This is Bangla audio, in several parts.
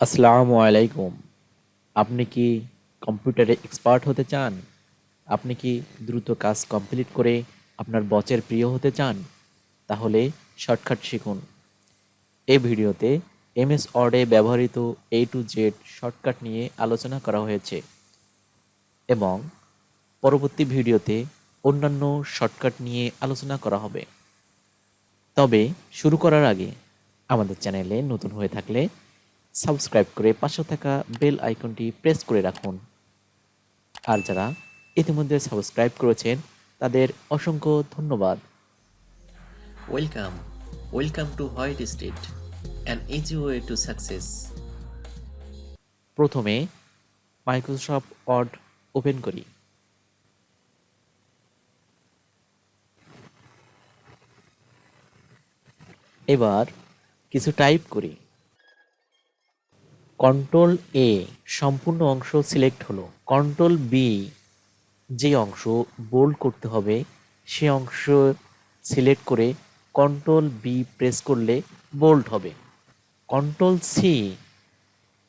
আসসালামু আলাইকুম। আপনি কি কম্পিউটারে এক্সপার্ট হতে চান? আপনি কি দ্রুত কাজ কমপ্লিট করে আপনার বসের প্রিয় হতে চান? তাহলে শর্টকাট শিখুন। এই ভিডিওতে এমএস ওয়ার্ডে ব্যবহৃত A to Z শর্টকাট নিয়ে আলোচনা করা হয়েছে এবং পরবর্তী ভিডিওতে অন্যান্য শর্টকাট নিয়ে আলোচনা করা হবে। তবে শুরু করার আগে আমাদের চ্যানেলে নতুন হয়ে থাকলে সাবস্ক্রাইব করে পাশে থাকা বেল আইকনটি প্রেস করে রাখুন। আর যারা ইতিমধ্যে সাবস্ক্রাইব করেছেন তাদের অসংখ্য ধন্যবাদ। Welcome. Welcome to White State, an easy way to success. প্রথমে মাইক্রোসফট ওয়ার্ড ওপেন করি। এবার কিছু টাইপ করি। কন্ট্রোল এ সম্পূর্ণ অংশ সিলেক্ট হলো। কন্ট্রোল বি যে অংশ বোল্ড করতে হবে সে অংশ সিলেক্ট করে কন্ট্রোল বি প্রেস করলে বোল্ড হবে। কন্ট্রোল সি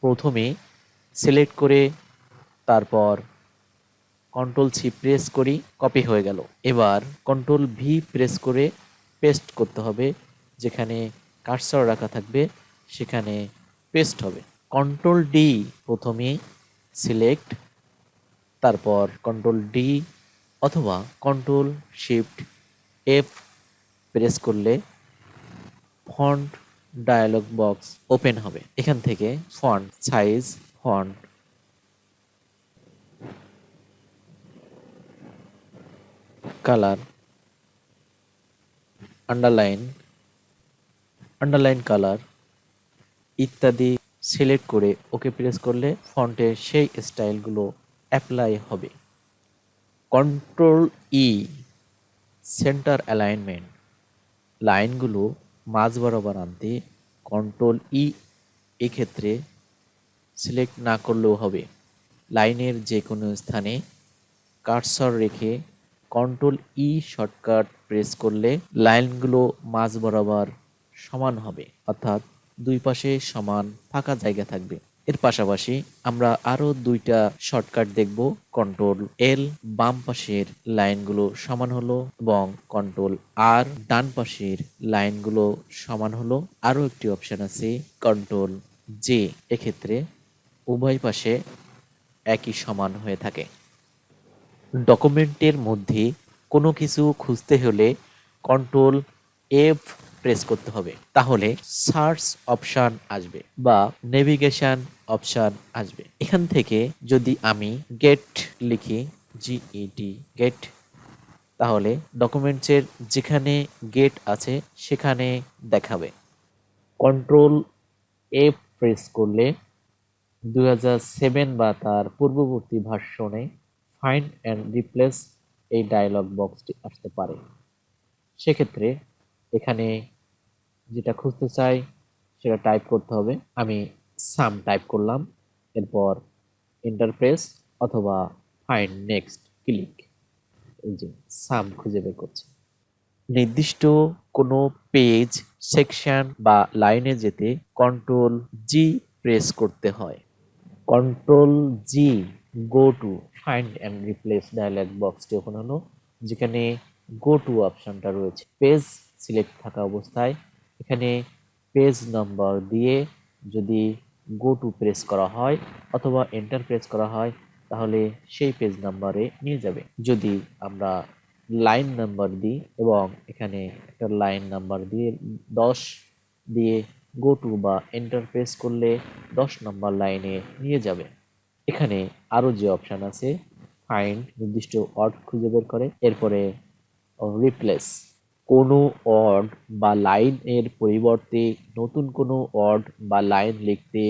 প্রথমে সিলেক্ট করে তারপর কন্ট্রোল সি প্রেস করি, কপি হয়ে গেল। এবার কন্ট্রোল ভি প্রেস করে পেস্ট করতে হবে, যেখানে কার্সর রাখা থাকবে সেখানে পেস্ট হবে। কন্ট্রোল ডি প্রথমে সিলেক্ট, তারপর কন্ট্রোল ডি অথবা কন্ট্রোল শিফট এফ প্রেস করলে ফন্ট ডায়ালগ বক্স ওপেন হবে। এখান থেকে font size, font colour, underline colour ইত্যাদি সিলেক্ট করে ওকে প্রেস করলে ফন্টে সেই স্টাইলগুলো অ্যাপ্লাই হবে। কন্ট্রোল ই সেন্টার অ্যালাইনমেন্ট, লাইনগুলো মাঝ বরাবর আনতে কন্ট্রোল ই এক্ষেত্রে সিলেক্ট না করলেও হবে। লাইনের যে কোনো স্থানে কার্সর রেখে কন্ট্রোল ই শর্টকাট প্রেস করলে লাইনগুলো মাঝ বরাবর সমান হবে, অর্থাৎ দুই পাশে সমান ফাঁকা জায়গা থাকবে। এর পাশাপাশি আমরা আরও দুইটা শর্টকাট দেখব। কন্ট্রোল এল বাম পাশের লাইনগুলো সমান হলো এবং কন্ট্রোল আর ডান পাশের লাইনগুলো সমান হলো। আরও একটি অপশন আছে কন্ট্রোল জে, এক্ষেত্রে উভয় পাশে একই সমান হয়ে থাকে। ডকুমেন্টের মধ্যে কোনো কিছু খুঁজতে হলে কন্ট্রোল এফ প্রেস করতে হবে, তাহলে সার্চ অপশান আসবে বা নেভিগেশন অপশান আসবে। এখান থেকে যদি আমি গেট লিখি, জিইটি গেট, তাহলে ডকুমেন্টসের যেখানে গেট আছে সেখানে দেখাবে। কন্ট্রোল এফ প্রেস করলে 2007 বা তার পূর্ববর্তী ভার্সনে ফাইন্ড অ্যান্ড রিপ্লেস এই ডায়লগ বক্সটি আসতে পারে। সেক্ষেত্রে এখানে যেটা খুঁজতে চাই সেটা টাইপ করতে হবে। আমি সাম টাইপ করলাম, এরপর এন্টার প্রেস অথবা ফাইন্ড নেক্সট ক্লিক, এই যে সাম খুঁজে বের করছে। নির্দিষ্ট কোনো পেজ, সেকশন বা লাইনে যেতে কন্ট্রোল জি প্রেস করতে হয়। Control G go to find and replace dialog বক্সটি ওপেন হলো, যেখানে গো টু অপশনটা রয়েছে। পেজ সিলেক্ট থাকা অবস্থায় এখানে পেজ নাম্বার দিয়ে যদি গো টু প্রেস করা হয় অথবা এন্টার প্রেস করা হয় তাহলে সেই পেজ নাম্বারে নিয়ে যাবে। যদি আমরা লাইন নাম্বার দিই এবং এখানে একটা লাইন নাম্বার দিয়ে 10 দিয়ে গো টু বা এন্টার প্রেস করলে 10 নম্বর লাইনে নিয়ে যাবে। এখানে আরও যে অপশান আছে ফাইন্ড নির্দিষ্ট ওয়ার্ড খুঁজে বের করে, এরপরে রিপ্লেস কোনো ওয়ার্ড বা লাইন এর পরিবর্তে নতুন কোনো ওয়ার্ড বা লাইন লিখতে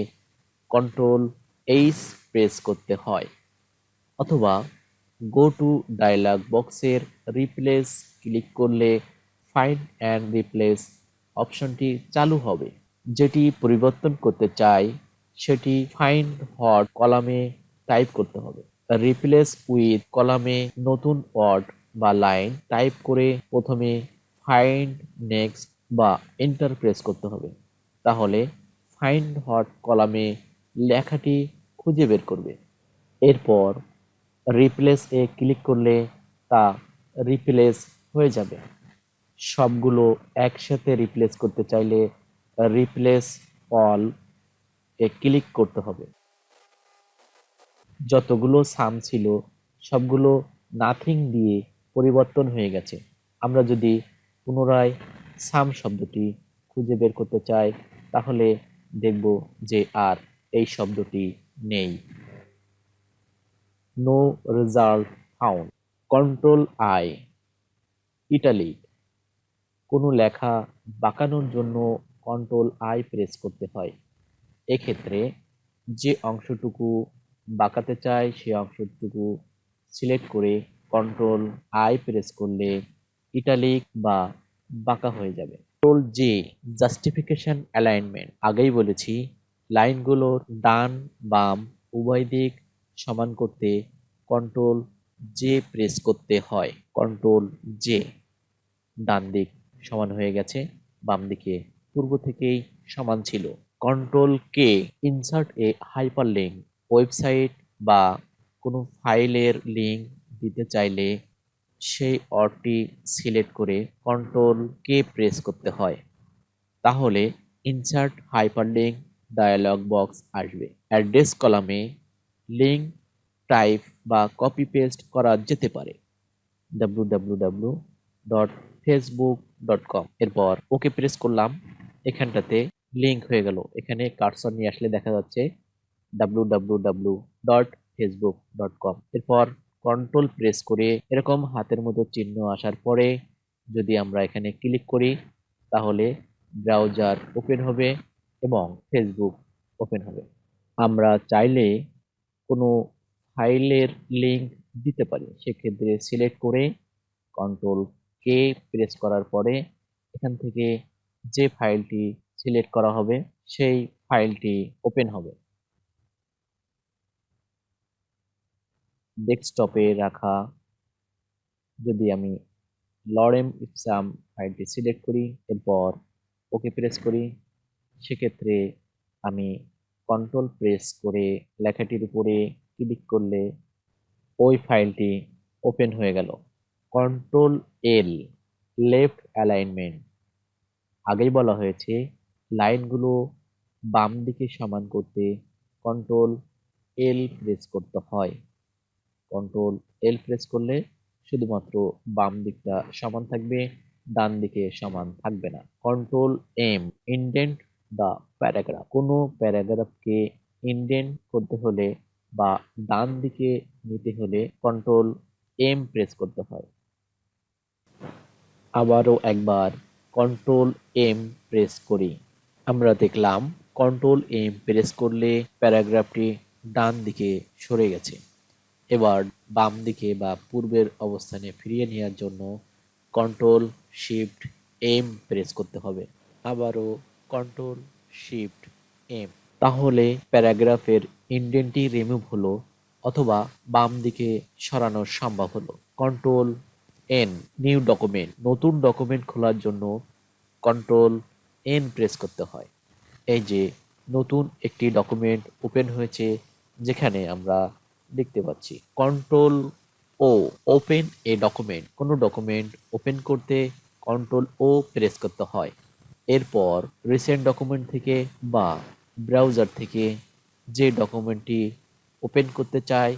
কন্ট্রোল এইচ প্রেস করতে হয়, অথবা গো টু ডায়লগ বক্সের রিপ্লেস ক্লিক করলে ফাইন্ড অ্যান্ড রিপ্লেস অপশনটি চালু হবে। যেটি পরিবর্তন করতে চাই সেটি ফাইন্ড হট কলামে টাইপ করতে হবে। রিপ্লেস উইথ কলামে নতুন ওয়ার্ড বা লাইন টাইপ করে প্রথমে ফাইন্ড নেক্সট বা এন্টার প্রেস করতে হবে, তাহলে ফাইন্ড হট কলামে লেখাটি খুঁজে বের করবে। এরপর রিপ্লেস এ ক্লিক করলে তা রিপ্লেস হয়ে যাবে। সবগুলো একসাথে রিপ্লেস করতে চাইলে রিপ্লেস অল এ ক্লিক করতে হবে। যতগুলো সাম ছিল সবগুলো নাথিং দিয়ে পরিবর্তন হয়ে গেছে। আমরা যদি পুনরায় সাম শব্দটি খুঁজে বের করতে চাই তাহলে দেখব যে আর এই শব্দটি নেই। No result found. Control I italic. কোনো লেখা বাঁকানোর জন্য কন্ট্রোল আই প্রেস করতে হয়। এক্ষেত্রে যে অংশটুকু বাঁকাতে চাই সে অংশটুকু সিলেক্ট করে কন্ট্রোল আই প্রেস করলে ইটালিক বা বাঁকা হয়ে যাবে। Control J justification alignment. আগেই বলেছি লাইনগুলোর ডান বাম উভয় দিক সমান করতে কন্ট্রোল জে প্রেস করতে হয়। কন্ট্রোল জে, ডান দিক সমান হয়ে গেছে, বাম দিকে পূর্ব থেকেই সমান ছিল। Control K insert a hyperlink. Website বা কোনো ফাইলের লিঙ্ক দিতে চাইলে সেই অর্ডটি সিলেক্ট করে কন্ট্রোল কে প্রেস করতে হয়। তাহলে ইনসার্ট হাইপারলিঙ্ক ডায়ালগ বক্স আসবে। অ্যাড্রেস কলামে লিঙ্ক টাইপ বা কপি পেস্ট করা যেতে পারে। www.facebook.com। এরপর ওকে প্রেস করলাম। এখানটাতে লিঙ্ক হয়ে গেল। এখানে কার্সর নিয়ে আসলে দেখা যাচ্ছে www.facebook.com। এরপর কন্ট্রোল প্রেস করে এরকম হাতের মতো চিহ্ন আসার পরে যদি আমরা এখানে ক্লিক করি তাহলে ব্রাউজার ওপেন হবে এবং ফেসবুক ওপেন হবে। আমরা চাইলে কোনো ফাইলের লিঙ্ক দিতে পারি। সেক্ষেত্রে সিলেক্ট করে কন্ট্রোল কে প্রেস করার পরে এখান থেকে যে ফাইলটি সিলেক্ট করা হবে সেই ফাইলটি ওপেন হবে। ডেস্কটপে রাখা যদি আমি লরেম ইপসাম ফাইলটি সিলেক্ট করি এরপর ওকে প্রেস করি, সেক্ষেত্রে আমি কন্ট্রোল প্রেস করে লেখাটির উপরে ক্লিক করলে ওই ফাইলটি ওপেন হয়ে গেল। কন্ট্রোল এল লেফট অ্যালাইনমেন্ট। আগেই বলা হয়েছে লাইনগুলো বাম দিকে সমান করতে কন্ট্রোল এল প্রেস করতে হয়। কন্ট্রোল এল প্রেস করলে শুধুমাত্র বাম দিকটা সমান থাকবে, ডান দিকে সমান থাকবে না। Control M indent the paragraph. কোনো প্যারাগ্রাফকে ইনডেন্ট করতে হলে বা ডান দিকে নিতে হলে কন্ট্রোল এম প্রেস করতে হয়। আবারও একবার কন্ট্রোল এম প্রেস করি। আমরা দেখলাম কন্ট্রোল এম প্রেস করলে প্যারাগ্রাফটি ডান দিকে সরে গেছে। এবার বাম দিকে বা পূর্বের অবস্থানে ফিরিয়ে নেওয়ার জন্য কন্ট্রোল শিফট এম প্রেস করতে হবে। আবারও কন্ট্রোল শিফট এম। তাহলে প্যারাগ্রাফের ইনডেন্টটি রিমুভ হলো অথবা বাম দিকে সরানো সম্ভব হলো। Control N new document. নতুন ডকুমেন্ট খোলার জন্য কন্ট্রোল এন প্রেস করতে হয়। এই যে নতুন একটি ডকুমেন্ট ওপেন হয়েছে যেখানে আমরা দেখতে পাচ্ছি কন্ট্রোল ও ওপেন এ ডকুমেন্ট। কোনো ডকুমেন্ট ওপেন করতে কন্ট্রোল ও প্রেস করতে হয়। এরপর রিসেন্ট ডকুমেন্ট থেকে বা ব্রাউজার থেকে যে ডকুমেন্টটি ওপেন করতে চাই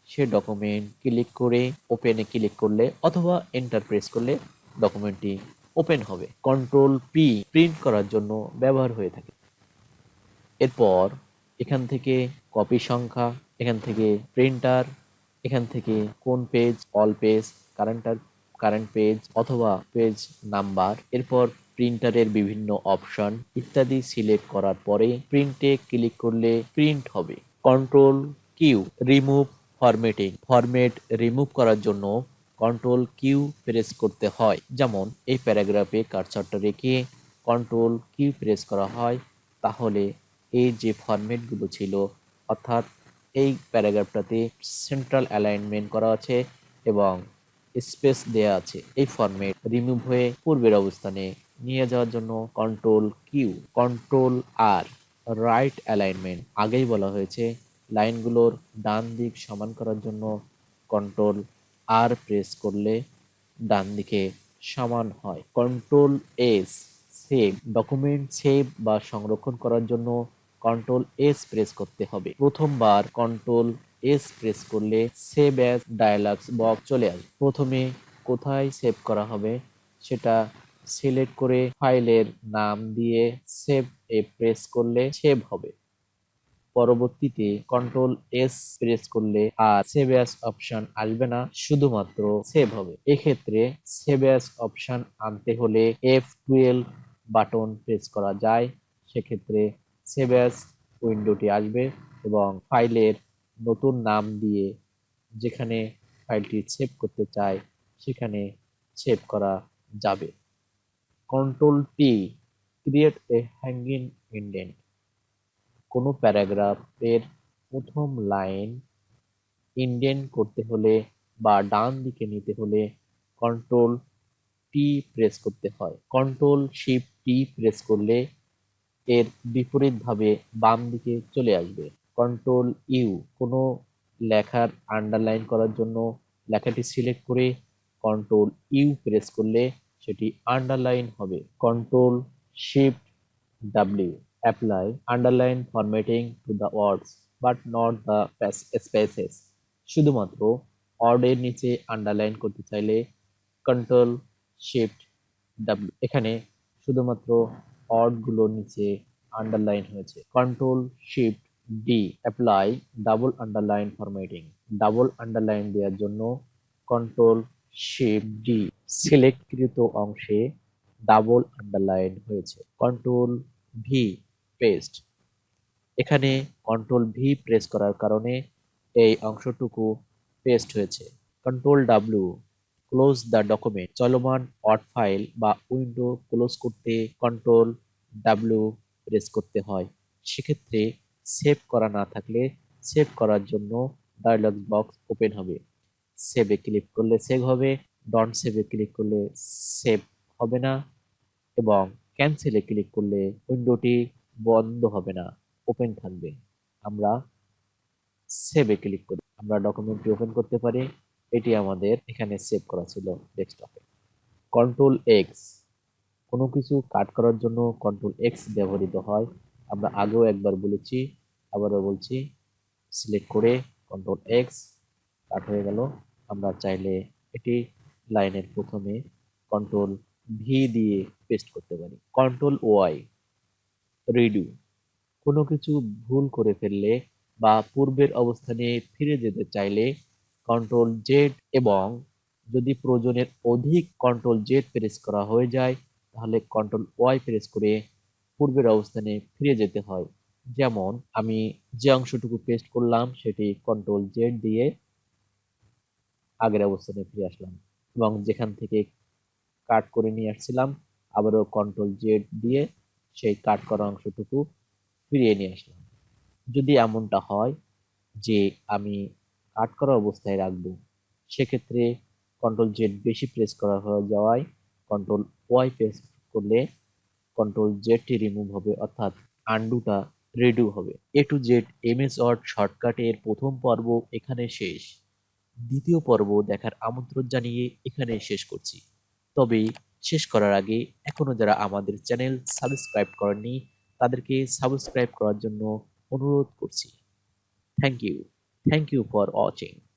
সে ডকুমেন্ট ক্লিক করে ওপেনে ক্লিক করলে অথবা এন্টার প্রেস করলে ডকুমেন্টটি ওপেন হবে। কন্ট্রোল পি প্রিন্ট করার জন্য ব্যবহার হয়ে থাকে। এরপর এখান থেকে কপি সংখ্যা, এখান থেকে প্রিন্টার, এখান থেকে কোন page, all page, current page অথবা পেজ নাম্বার, এরপর প্রিন্টারের বিভিন্ন অপশন ইত্যাদি সিলেক্ট করার পরে প্রিন্টে ক্লিক করলে প্রিন্ট হবে। Control Q remove formatting. Format remove করার জন্য কন্ট্রোল কিউ প্রেস করতে হয়। যেমন এই প্যারাগ্রাফে কার্সরটা রেখে কন্ট্রোল কিউ প্রেস করা হয় তাহলে এই যে ফরম্যাটগুলো ছিল অর্থাৎ এই প্যারাগ্রাফটাতে সেন্ট্রাল অ্যালাইনমেন্ট করা আছে এবং স্পেস দেয়া আছে, এই ফরম্যাট রিমুভ হয়ে পূর্বের অবস্থানে নিয়ে যাওয়ার জন্য কন্ট্রোল কিউ, কন্ট্রোল আর রাইট অ্যালাইনমেন্ট। আগেই বলা হয়েছে লাইনগুলোর ডান দিক সমান করার জন্য কন্ট্রোল আর প্রেস করলে ডান দিকে সমান হয়। Control S save. Document save বা সংরক্ষণ করার জন্য কন্ট্রোল এস প্রেস করতে হবে। প্রথমবার কন্ট্রোল এস প্রেস করলে সেভ অ্যাজ ডায়ালগস বক্স চলে আসবে। প্রথমে কোথায় সেভ করা হবে সেটা সিলেক্ট করে ফাইলের নাম দিয়ে সেভ এ প্রেস করলে সেভ হবে। পরবর্তীতে কন্ট্রোল এস প্রেস করলে আর সেভ অ্যাজ অপশন আসবে না, শুধুমাত্র সেভ হবে। এক্ষেত্রে সেভ অ্যাজ অপশন আনতে হলে F12 বাটন প্রেস করা যায়। সেক্ষেত্রে সেভ অ্যাজ উইন্ডোটি আসবে এবং ফাইলের নতুন নাম দিয়ে যেখানে ফাইলটি সেভ করতে চায় সেখানে সেভ করা যাবে। Control T create a hanging indent. কোনো প্যারাগ্রাফের প্রথম লাইন ইনডেন্ট করতে হলে বা ডান দিকে নিতে হলে কন্ট্রোল টি প্রেস করতে হয়। কন্ট্রোল শিফট টি প্রেস করলে এর বিপরীতভাবে বাম দিকে চলে আসবে। Control U. কোনো লেখার আন্ডারলাইন করার জন্য লেখাটি সিলেক্ট করে কন্ট্রোল ইউ প্রেস করলে সেটি আন্ডারলাইন হবে। Control shift W apply underline formatting to the words but not the spaces. শুধুমাত্র ওয়ার্ডের নিচে আন্ডারলাইন করতে চাইলে কন্ট্রোল শিফট ডাব্লিউ। এখানে শুধুমাত্র ওয়ার্ডগুলোর নিচে আন্ডারলাইন হয়েছে। Control shift D apply double underline formatting. Double underline দেওয়ার জন্য কন্ট্রোল শিফট ডি। সিলেক্টকৃত অংশে ডাবল আন্ডারলাইন হয়েছে। Control V paste. এখানে কন্ট্রোল ভি প্রেস করার কারণে এই অংশটুকু পেস্ট হয়েছে। Control W close the document. চলমান ওয়ার্ড ফাইল বা উইন্ডো ক্লোজ করতে কন্ট্রোল ডাব্লিউ প্রেস করতে হয়। সেক্ষেত্রে সেভ করা না থাকলে সেভ করার জন্য ডায়লগ বক্স ওপেন হবে। সেভে ক্লিক করলে সেভ হবে, ডন্ট সেভে ক্লিক করলে সেভ হবে না এবং ক্যান্সেলে ক্লিক করলে উইন্ডোটি বন্ধ হবে না, ওপেন থাকবে। আমরা সেভে ক্লিক করি, আমরা ডকুমেন্টটি ওপেন করতে পারি। এটি আমাদের এখানে সেভ করা ছিল ডেস্কটপে। Control x. কোনো কিছু কাট করার জন্য কন্ট্রোল এক্স ব্যবহৃত হয়। আমরা আগেও একবার বলেছি, আবারও বলছি। সিলেক্ট করে কন্ট্রোল এক্স কাট হয়ে গেল। আমরা চাইলে এটি লাইনের প্রথমে কন্ট্রোল ভি দিয়ে পেস্ট করতে পারি। Control Y redo. কোনো কিছু ভুল করে ফেললে বা পূর্বের অবস্থানে ফিরে যেতে চাইলে কন্ট্রোল জেড এবং যদি প্রয়োজনের অধিক কন্ট্রোল জেড প্রেস করা হয়ে যায় তাহলে কন্ট্রোল ওয়াই প্রেস করে পূর্বের অবস্থানে ফিরে যেতে হয়। যেমন আমি যে অংশটুকু পেস্ট করলাম সেটি কন্ট্রোল জেড দিয়ে আগের অবস্থানে ফিরে আসলাম এবং যেখান থেকে কাট করে নিয়ে আসছিলাম আবারও কন্ট্রোল জেড দিয়ে সেই কাট করা অংশটুকু ফিরিয়ে নিয়ে আসলাম। যদি এমনটা হয় যে আমি কাট করা অবস্থায় রাখবো সেক্ষেত্রে কন্ট্রোল জেড বেশি প্রেস করা হয়ে যাওয়ায় কন্ট্রোল ওয়াই প্রেস করলে কন্ট্রোল জেডটি রিমুভ হবে, অর্থাৎ আন্ডুটা রিডু হবে। এ টু জেড এমএস ওয়ার্ড শর্টকাটের প্রথম পর্ব এখানে শেষ। দ্বিতীয় পর্ব দেখার আমন্ত্রণ জানিয়ে এখানে শেষ করছি। তবে শেষ করার আগে এখনো যারা আমাদের চ্যানেল সাবস্ক্রাইব করেননি তাদেরকে সাবস্ক্রাইব করার জন্য অনুরোধ করছি। Thank you for watching.